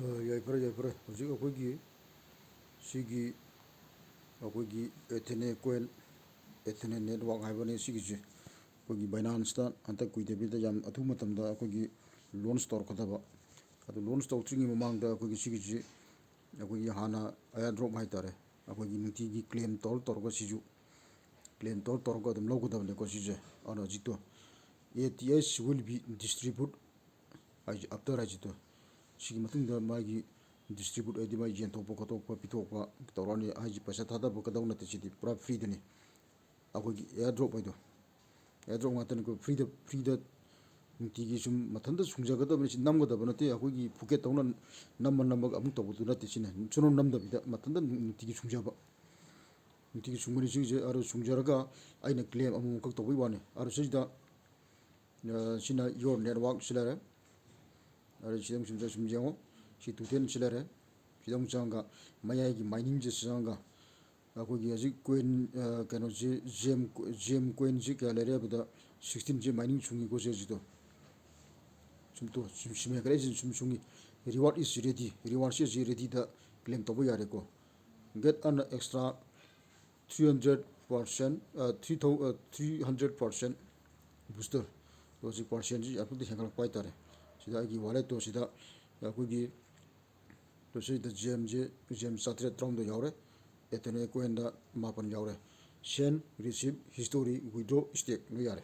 ꯌꯥꯏꯐꯔꯦ ꯍꯧꯖꯤꯛ ꯑꯩꯈꯣꯏꯒꯤ ꯁꯤꯒꯤ ꯑꯩꯈꯣꯏꯒꯤ ꯑꯦꯊꯦꯅꯦ ꯀꯣꯏꯟ ꯑꯦꯊꯦꯅꯦ ꯅꯦꯠꯋꯥꯛ ꯍꯥꯏꯕꯅꯤ ꯁꯤꯒꯤꯁꯦ ꯑꯩꯈꯣꯏꯒꯤ ꯕꯥꯏꯅꯥꯟꯁꯇ ꯍꯟꯇꯛ ꯀꯨꯏꯗꯕꯤꯗ ꯌꯥꯝ ꯑꯊꯨꯕ ꯃꯇꯝꯗ ꯑꯩꯈꯣꯏꯒꯤ ꯂꯣꯟꯁ ꯇꯧꯔꯛꯀꯗꯕ ꯑꯗꯨ ꯂꯣꯟꯁ ꯇꯧꯗ꯭ꯔꯤꯉꯩ ꯃꯃꯥꯡꯗ ꯑꯩꯈꯣꯏꯒꯤ ꯁꯤꯒꯤꯁꯤ ꯑꯩꯈꯣꯏꯒꯤ ꯍꯥꯟꯅ ꯑꯦꯌꯔꯗ꯭ꯔꯣꯞ ꯍꯥꯏꯇꯥꯔꯦ ꯑꯩꯈꯣꯏꯒꯤ ꯅꯨꯡꯇꯤꯒꯤ ꯀ꯭ꯂꯦꯝ ꯇꯧꯔꯒ ꯁꯤꯁꯨ ꯀ꯭ꯂꯦꯝ ꯇꯧꯔꯒ ꯑꯗꯨꯝ ꯂꯧꯒꯗꯕꯅꯦꯀꯣ ꯁꯤꯁꯦ ꯑꯗꯨꯅ ꯍꯧꯖꯤꯛꯇꯣ A T H will B distribute ꯍꯥꯏꯁꯦ ꯑꯞꯇꯔ ꯍꯥꯏꯁꯤꯗꯣ ꯁꯤꯒꯤ ꯃꯇꯨꯡꯗ ꯃꯥꯒꯤ ꯗꯤꯁꯇ꯭ꯔꯤꯕ꯭ꯌꯨꯠ ꯍꯥꯏꯗꯤ ꯃꯥꯒꯤ ꯌꯦꯟꯊꯣꯛꯄ ꯈꯣꯠꯇꯣꯛꯄ ꯄꯤꯊꯣꯛꯄ ꯇꯧꯔꯛꯑꯅꯤ ꯍꯥꯏꯁꯤ ꯄꯩꯁꯥ ꯊꯥꯗꯕ ꯀꯗꯧ ꯅꯠꯇꯦ ꯁꯤꯗꯤ ꯄꯨꯔꯥ ꯐ꯭ꯔꯤꯗꯅꯤ ꯑꯩꯈꯣꯏꯒꯤ ꯑꯦꯌꯔꯗ꯭ꯔꯣꯞ ꯍꯥꯏꯗꯣ ꯑꯦꯌꯔꯗ꯭ꯔꯣꯞ ꯉꯥꯛꯇꯅꯤ ꯐ꯭ꯔꯤꯗ ꯅꯨꯡꯇꯤꯒꯤ ꯁꯨꯝ ꯃꯊꯟꯇ ꯁꯨꯡꯖꯒꯗꯕꯅꯤ ꯁꯤ ꯅꯝꯒꯗꯕ ꯅꯠꯇꯦ ꯑꯩꯈꯣꯏꯒꯤ ꯐꯨꯀꯦꯠꯇꯧꯅ ꯅꯝꯃꯒ ꯑꯃꯨꯛ ꯇꯧꯕꯗꯨ ꯅꯠꯇꯦ ꯁꯤꯅ ꯁꯨꯅꯝ ꯅꯝꯗꯕꯤꯗ ꯃꯊꯟꯇ ꯅꯨꯡꯇꯤꯒꯤ ꯁꯨꯡꯖꯕ ꯅꯨꯡꯇꯤꯒꯤ ꯁꯨꯡꯕꯅꯤ ꯁꯤꯁꯦ ꯑꯗꯨ ꯁꯨꯡꯖꯔꯒ ꯑꯩꯅ ꯀ꯭ꯂꯦꯝ ꯑꯃꯨꯛꯈꯛ ꯇꯧꯕꯩ ꯋꯥꯅꯤ ꯑꯗꯨ ꯁꯤꯁꯤꯗ ꯁꯤꯅ ꯌꯣꯔ ꯅꯦꯠꯋꯥꯛ ꯁꯤ ꯂꯩꯔꯦ ꯑꯗꯨ ꯁꯤꯗ ꯁꯨꯝ ꯌꯦꯡꯉꯣ ꯁꯤ ꯇꯨꯇꯦꯟ ꯁꯤ ꯂꯩꯔꯦ ꯁꯤꯗ ꯑꯃꯨꯛ ꯆꯪꯉꯒ ꯃꯌꯥꯏꯒꯤ ꯃꯥꯏꯅꯤꯡꯁꯦ ꯆꯪꯉꯒ ꯑꯩꯈꯣꯏꯒꯤ ꯍꯧꯖꯤꯛ ꯀꯣꯏꯟ ꯀꯩꯅꯣꯁꯤ ꯖꯦꯝ ꯀꯣꯏꯟꯁꯤ ꯀꯌꯥ ꯂꯩꯔꯦ ꯍꯥꯏꯕꯗ 16ꯁꯦ ꯃꯥꯏꯅꯤꯡ ꯁꯨꯡꯉꯤꯀꯣ ꯁꯤꯗꯣ ꯁꯨꯝ ꯍꯦꯟꯒꯠꯂꯛꯏꯁꯤ ꯁꯨꯝ ꯁꯨꯡꯉꯤ ꯔꯤꯋꯥꯔꯗ ꯏꯁ ꯔꯦꯗꯤ ꯔꯤꯋꯥꯔꯗꯁꯤ ꯍꯧꯖꯤꯛ ꯔꯦꯗꯤꯗ ꯀ꯭ꯂꯦꯝ ꯇꯧꯕ ꯌꯥꯔꯦꯀꯣ ꯒꯦꯠ ꯑꯟ ꯑꯦꯛꯁꯇ꯭ꯔꯥ 300% 300% ꯕꯨꯁꯇꯔ ꯍꯧꯖꯤꯛ ꯄꯥꯔꯁꯦꯟꯁꯤ ꯌꯥꯝꯅ ꯍꯦꯟꯒꯠꯂꯛꯄ ꯍꯥꯏꯇꯥꯔꯦ ꯁꯤꯗ ꯑꯩꯒꯤ ꯋꯥꯂꯦꯠꯇꯣ ꯁꯤꯗ ꯑꯩꯈꯣꯏꯒꯤ ꯁꯤꯗ ꯖꯦꯝ 713 ꯌꯥꯎꯔꯦ ꯑꯦꯊꯦꯅꯦ ꯀꯣꯏꯟꯗ 9 ꯌꯥꯎꯔꯦ ꯁꯦꯟ ꯔꯤꯁꯤꯞ ꯍꯤꯁꯇꯣꯔꯤ ꯋꯤꯗ꯭ꯔꯣ ꯁ꯭ꯇꯦꯛ ꯂꯣꯏ ꯌꯥꯔꯦ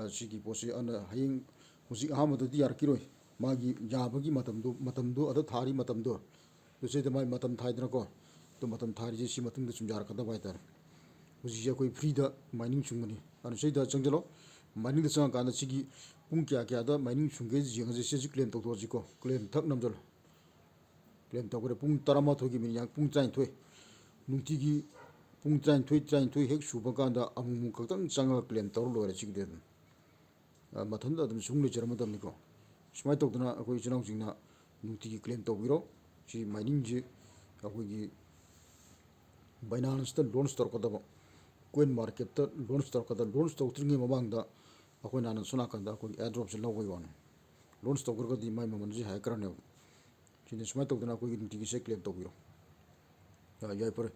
ꯁꯤꯒꯤ ꯄꯣꯠꯁꯤ ꯑꯗꯨꯅ ꯍꯌꯦꯡ ꯍꯧꯖꯤꯛ ꯑꯍꯥꯟꯕꯗꯗꯤ ꯌꯥꯔꯛꯈꯤꯔꯣꯏ ꯃꯥꯒꯤ ꯌꯥꯕꯒꯤ ꯃꯇꯝꯗꯣ ꯑꯗ ꯊꯥꯔꯤ ꯃꯇꯝꯗꯣ ꯁꯤꯗ ꯃꯥꯒꯤ ꯃꯇꯝ ꯊꯥꯏꯗꯅꯀꯣ ꯑꯗꯨ ꯃꯇꯝ ꯊꯥꯔꯤꯁꯦ ꯁꯤ ꯃꯇꯨꯡꯗ ꯁꯨꯝ ꯌꯥꯔꯛꯀꯗꯕ ꯍꯥꯏꯇꯥꯔꯦ ꯍꯧꯖꯤꯛꯁꯦ ꯑꯩꯈꯣꯏ ꯐ꯭ꯔꯤꯗ ꯃꯥꯏꯅꯤꯡ ꯁꯨꯡꯒꯅꯤ ꯑꯗꯨꯅ ꯁꯤꯗ ꯆꯪꯁꯤꯜꯂꯣ ꯃꯥꯏꯅꯤꯡꯗ ꯆꯪꯉꯀꯥꯟꯗ ꯁꯤꯒꯤ ꯄꯨꯡ ꯀꯌꯥꯗ ꯃꯥꯏꯅꯤꯡ ꯁꯨꯡꯒꯦ ꯌꯦꯡꯉꯁꯤ ꯁꯤꯁꯤ ꯀ꯭ꯂꯦꯝ ꯇꯧꯊꯣꯛꯑꯁꯤꯀꯣ ꯀ꯭ꯂꯦꯝ ꯊꯛ ꯅꯝꯖꯜꯂꯣ ꯀ꯭ꯂꯦꯝ ꯇꯧꯈ꯭ꯔꯦ ꯄꯨꯡ 12ꯒꯤ ꯃꯤꯅꯤꯠ ꯄꯨꯡ 19 ꯅꯨꯡꯇꯤꯒꯤ ꯄꯨꯡ 23 ꯍꯦꯛ ꯁꯨꯕ ꯀꯥꯟꯗ ꯑꯃꯨꯛ ꯈꯛꯇꯪ ꯆꯪꯉꯒ ꯀ꯭ꯂꯦꯝ ꯇꯧꯔ ꯂꯣꯏꯔꯦ ꯁꯤꯒꯤꯗꯤ ꯑꯗꯨꯝ ꯃꯊꯟꯇ ꯑꯗꯨꯝ ꯁꯨꯡ ꯂꯩꯖꯔꯝꯃꯗꯕꯅꯤꯀꯣ ꯁꯨꯃꯥꯏꯅ ꯇꯧꯗꯅ ꯑꯩꯈꯣꯏ ꯏꯆꯤꯜ ꯏꯅꯥꯎꯁꯤꯡꯅ ꯅꯨꯡꯇꯤꯒꯤ ꯀ꯭ꯂꯦꯝ ꯇꯧꯕꯤꯔꯣ ꯁꯤ ꯃꯥꯏꯅꯤꯡꯁꯤ ꯑꯩꯈꯣꯏꯒꯤ ꯕꯥꯏꯅꯥꯟꯁꯇ ꯂꯣꯟꯁ ꯇꯧꯔꯛꯀꯗꯕ ꯀꯣꯏꯟ ꯃꯥꯔꯀꯦꯠꯇ ꯂꯣꯟꯁ ꯇꯧꯔꯛꯀꯗꯕ ꯂꯣꯟꯁ ꯇꯧꯗ꯭ꯔꯤꯉꯩ ꯃꯃꯥꯡꯗ ꯑꯩꯈꯣꯏꯅ ꯍꯥꯟꯅ ꯁꯣꯝ ꯅꯥꯀꯟꯗ ꯑꯩꯈꯣꯏꯒꯤ ꯑꯦꯌꯔꯗ꯭ꯔꯣꯞꯁꯦ ꯂꯧꯕꯩ ꯋꯥꯅꯤ ꯂꯣꯟꯁ ꯇꯧꯈ꯭ꯔꯒꯗꯤ ꯃꯥꯏ ꯃꯃꯜꯁꯦ ꯍꯥꯏꯈ꯭ꯔꯅꯦꯕ ꯁꯤꯅ ꯁꯨꯃꯥꯏꯅ ꯇꯧꯗꯅ ꯑꯩꯈꯣꯏꯒꯤ ꯅꯨꯡꯇꯤꯒꯤꯁꯦ ꯀ꯭ꯂꯦꯝ ꯇꯧꯕꯤꯔꯣ ꯌꯥꯏꯐꯔꯦ